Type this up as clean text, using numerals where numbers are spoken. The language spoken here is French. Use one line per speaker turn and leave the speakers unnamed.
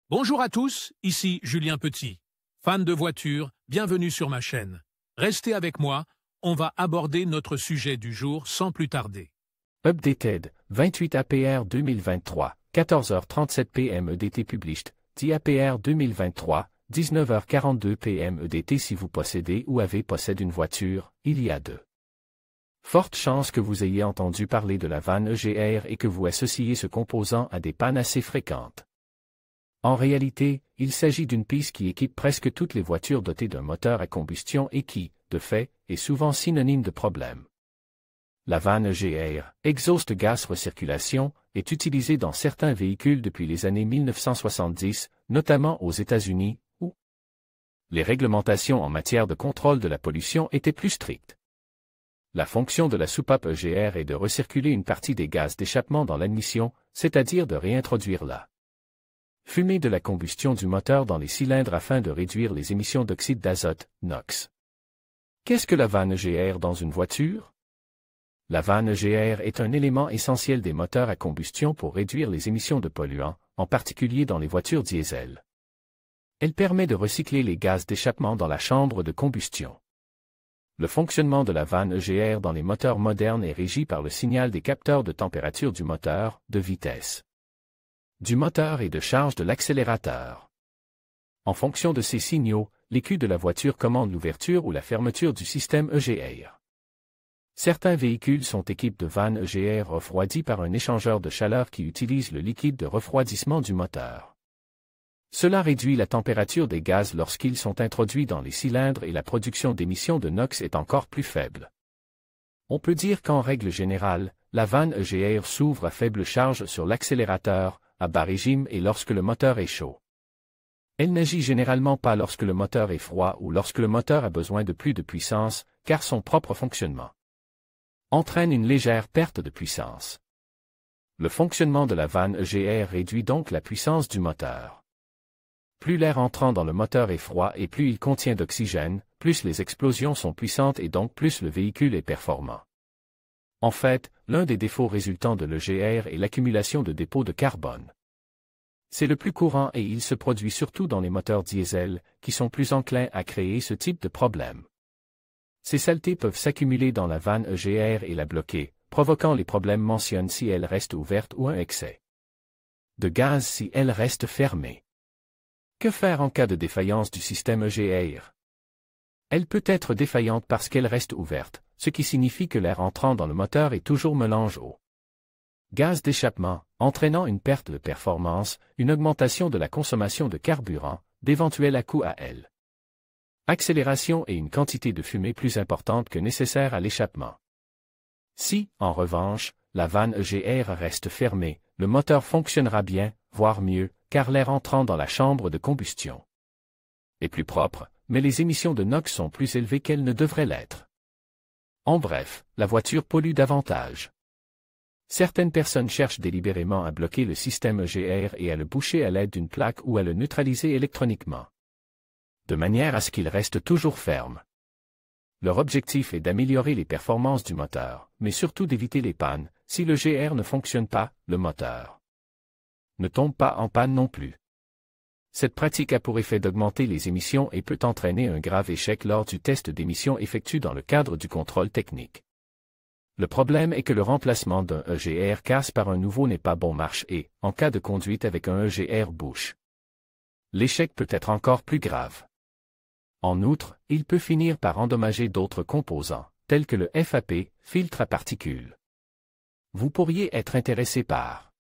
Bonjour à tous, ici Julien Petit. Fan de voitures, bienvenue sur ma chaîne. Restez avec moi, on va aborder notre sujet du jour sans plus tarder.
Updated, 28 APR 2023, 14h37 PM EDT Published, 10 APR 2023, 19h42 PM EDT si vous possédez ou avez possède une voiture, il y a deux. Forte chance que vous ayez entendu parler de la vanne EGR et que vous associez ce composant à des pannes assez fréquentes. En réalité, il s'agit d'une pièce qui équipe presque toutes les voitures dotées d'un moteur à combustion et qui, de fait, est souvent synonyme de problème. La vanne EGR, Exhaust Gas Recirculation, est utilisée dans certains véhicules depuis les années 1970, notamment aux États-Unis, où les réglementations en matière de contrôle de la pollution étaient plus strictes. La fonction de la soupape EGR est de recirculer une partie des gaz d'échappement dans l'admission, c'est-à-dire de réintroduire la fumée de la combustion du moteur dans les cylindres afin de réduire les émissions d'oxyde d'azote, NOx. Qu'est-ce que la vanne EGR dans une voiture? La vanne EGR est un élément essentiel des moteurs à combustion pour réduire les émissions de polluants, en particulier dans les voitures diesel. Elle permet de recycler les gaz d'échappement dans la chambre de combustion. Le fonctionnement de la vanne EGR dans les moteurs modernes est régi par le signal des capteurs de température du moteur, de vitesse du moteur et de charge de l'accélérateur. En fonction de ces signaux, l'écu de la voiture commande l'ouverture ou la fermeture du système EGR. Certains véhicules sont équipés de vannes EGR refroidies par un échangeur de chaleur qui utilise le liquide de refroidissement du moteur. Cela réduit la température des gaz lorsqu'ils sont introduits dans les cylindres et la production d'émissions de NOx est encore plus faible. On peut dire qu'en règle générale, la vanne EGR s'ouvre à faible charge sur l'accélérateur, à bas régime et lorsque le moteur est chaud. Elle n'agit généralement pas lorsque le moteur est froid ou lorsque le moteur a besoin de plus de puissance, car son propre fonctionnement entraîne une légère perte de puissance. Le fonctionnement de la vanne EGR réduit donc la puissance du moteur. Plus l'air entrant dans le moteur est froid et plus il contient d'oxygène, plus les explosions sont puissantes et donc plus le véhicule est performant. En fait, l'un des défauts résultant de l'EGR est l'accumulation de dépôts de carbone. C'est le plus courant et il se produit surtout dans les moteurs diesel, qui sont plus enclins à créer ce type de problème. Ces saletés peuvent s'accumuler dans la vanne EGR et la bloquer, provoquant les problèmes mentionnés si elle reste ouverte ou un excès de gaz si elle reste fermée. Que faire en cas de défaillance du système EGR? Elle peut être défaillante parce qu'elle reste ouverte, ce qui signifie que l'air entrant dans le moteur est toujours mélangé au gaz d'échappement, entraînant une perte de performance, une augmentation de la consommation de carburant, d'éventuels à-coups à elle. Accélération et une quantité de fumée plus importante que nécessaire à l'échappement. Si, en revanche, la vanne EGR reste fermée, le moteur fonctionnera bien, voire mieux, car l'air entrant dans la chambre de combustion est plus propre, mais les émissions de NOx sont plus élevées qu'elles ne devraient l'être. En bref, la voiture pollue davantage. Certaines personnes cherchent délibérément à bloquer le système EGR et à le boucher à l'aide d'une plaque ou à le neutraliser électroniquement, de manière à ce qu'il reste toujours ferme. Leur objectif est d'améliorer les performances du moteur, mais surtout d'éviter les pannes. Si l'EGR ne fonctionne pas, le moteur ne tombe pas en panne non plus. Cette pratique a pour effet d'augmenter les émissions et peut entraîner un grave échec lors du test d'émissions effectué dans le cadre du contrôle technique. Le problème est que le remplacement d'un EGR casse par un nouveau n'est pas bon marche et, en cas de conduite avec un EGR bouche, l'échec peut être encore plus grave. En outre, il peut finir par endommager d'autres composants, tels que le FAP, filtre à particules. Vous pourriez être intéressé par